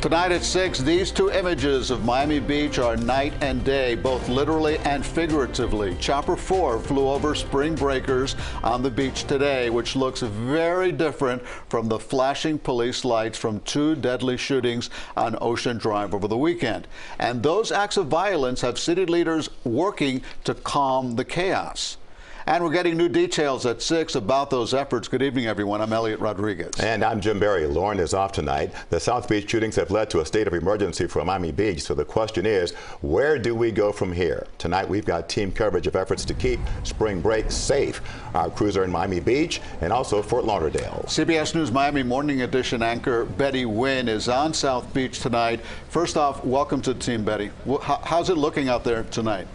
Tonight at 6, these two images of Miami Beach are night and day, both literally and figuratively. Chopper 4 flew over spring breakers on the beach today, which looks very different from the flashing police lights from two deadly shootings on Ocean Drive over the weekend. And those acts of violence have city leaders working to calm the chaos. And we're getting new details at 6 about those efforts. Good evening, everyone. I'm Elliot Rodriguez. And I'm Jim Berry. Lauren is off tonight. The South Beach shootings have led to a state of emergency for Miami Beach. So the question is, where do we go from here? Tonight, we've got team coverage of efforts to keep spring break safe. Our crews are in Miami Beach and also Fort Lauderdale. CBS News Miami Morning Edition anchor Betty Wynn is on South Beach tonight. First off, welcome to the team, Betty. How's it looking out there tonight?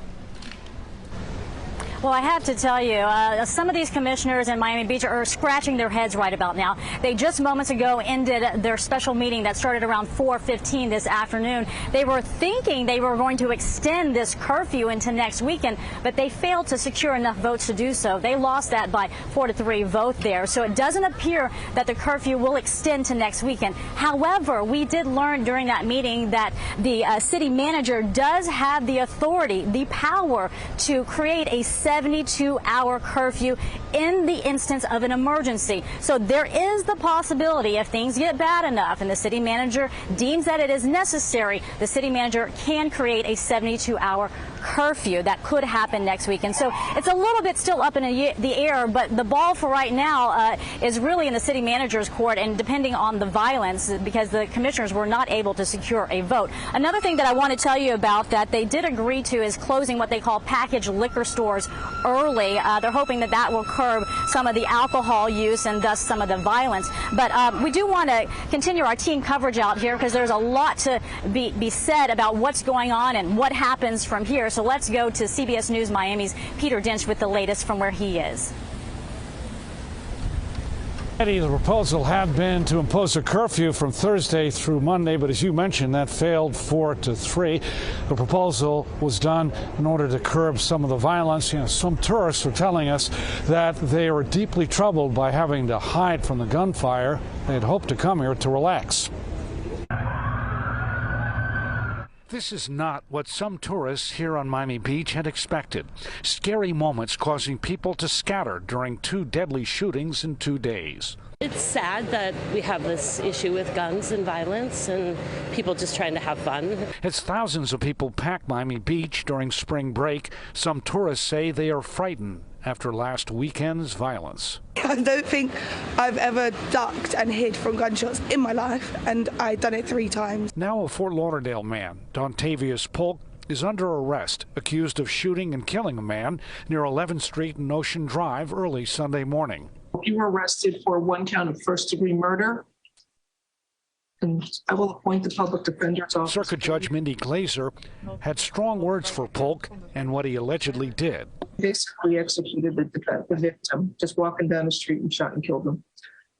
Well, I have to tell you, some of these commissioners in Miami Beach are scratching their heads right about now. They just moments ago ended their special meeting that started around 4:15 this afternoon. They were thinking they were going to extend this curfew into next weekend, but they failed to secure enough votes to do so. They lost that by 4-3 vote there. So it doesn't appear that the curfew will extend to next weekend. However, we did learn during that meeting that the city manager does have the authority, the power to create a 72-hour curfew in the instance of an emergency. So there is the possibility, if things get bad enough and the city manager deems that it is necessary, the city manager can create a 72-hour curfew. That could happen next week. And so it's a little bit still up in the air, but the ball for right now is really in the city manager's court, and depending on the violence, because the commissioners were not able to secure a vote. Another thing that I want to tell you about that they did agree to is closing what they call packaged liquor stores early. They're hoping that that will curb some of the alcohol use and thus some of the violence. But we do want to continue our team coverage out here because there's a lot to be said about what's going on and what happens from here. So let's go to CBS News Miami's Peter Dench with the latest from where he is. Eddie, the proposal had been to impose a curfew from Thursday through Monday, but as you mentioned, that failed 4-3. The proposal was done in order to curb some of the violence. You know, some tourists are telling us that they are deeply troubled by having to hide from the gunfire. They had hoped to come here to relax. This is not what some tourists here on Miami Beach had expected. Scary moments causing people to scatter during two deadly shootings in 2 days. It's sad that we have this issue with guns and violence and people just trying to have fun. As thousands of people pack Miami Beach during spring break, some tourists say they are frightened after last weekend's violence. I don't think I've ever ducked and hid from gunshots in my life, and I've done it 3 times. Now a Fort Lauderdale man, Dontavius Polk, is under arrest, accused of shooting and killing a man near 11th Street and Ocean Drive early Sunday morning. You were arrested for 1 count of first-degree murder, and I will appoint the public defender's office. Circuit Judge Mindy Glazer had strong words for Polk and what he allegedly did. Basically executed the victim, just walking down the street and shot and killed him.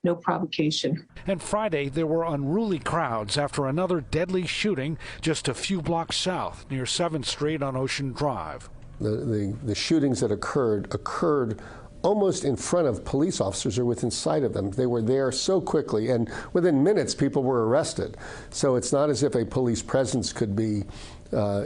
No provocation. And Friday, there were unruly crowds after another deadly shooting just a few blocks south near 7th Street on Ocean Drive. The shootings that occurred almost in front of police officers or within sight of them. They were there so quickly, and within minutes people were arrested. So it's not as if a police presence could be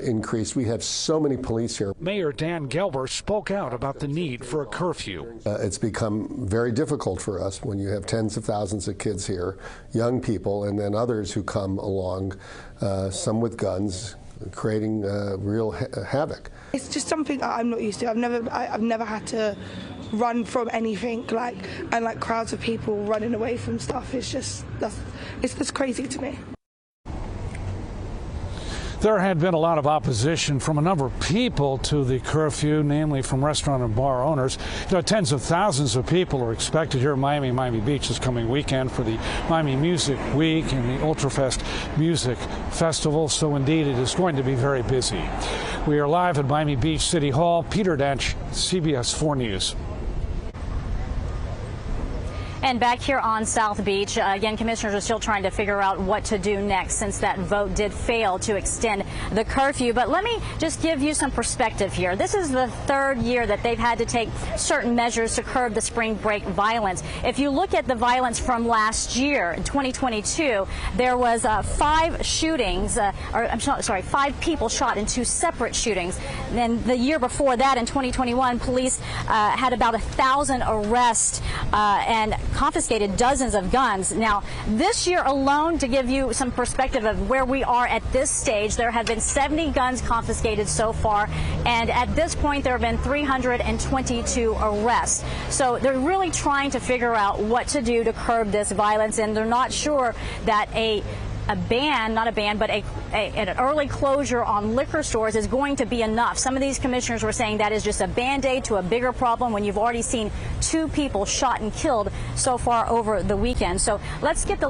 increased. We have so many police here. Mayor Dan Gelber spoke out about the need for a curfew. It's become very difficult for us when you have tens of thousands of kids here, young people, and then others who come along, some with guns, creating real havoc. It's just something I'm not used to. I've never had to run from anything like crowds of people running away from stuff. It's just it's crazy to me. There had been a lot of opposition from a number of people to the curfew, namely from restaurant and bar owners. You know, tens of thousands of people are expected here in Miami Beach this coming weekend for the Miami Music Week and the Ultrafest Music Festival. So indeed, it is going to be very busy. We are live at Miami Beach City Hall. Peter Dench, CBS 4 News. And back here on South Beach, again, commissioners are still trying to figure out what to do next since that vote did fail to extend the curfew. But let me just give you some perspective here. This is the third year that they've had to take certain measures to curb the spring break violence. If you look at the violence from last year, in 2022, there was 5 shootings, five people shot in 2 separate shootings. Then the year before that, in 2021, police had about 1,000 arrests and confiscated dozens of guns. Now, this year alone, to give you some perspective of where we are at this stage, there have been 70 guns confiscated so far, and at this point there have been 322 arrests. So they're really trying to figure out what to do to curb this violence, and they're not sure that an early closure on liquor stores is going to be enough. Some of these commissioners were saying that is just a Band-Aid to a bigger problem when you've already seen 2 people shot and killed so far over the weekend. So let's get the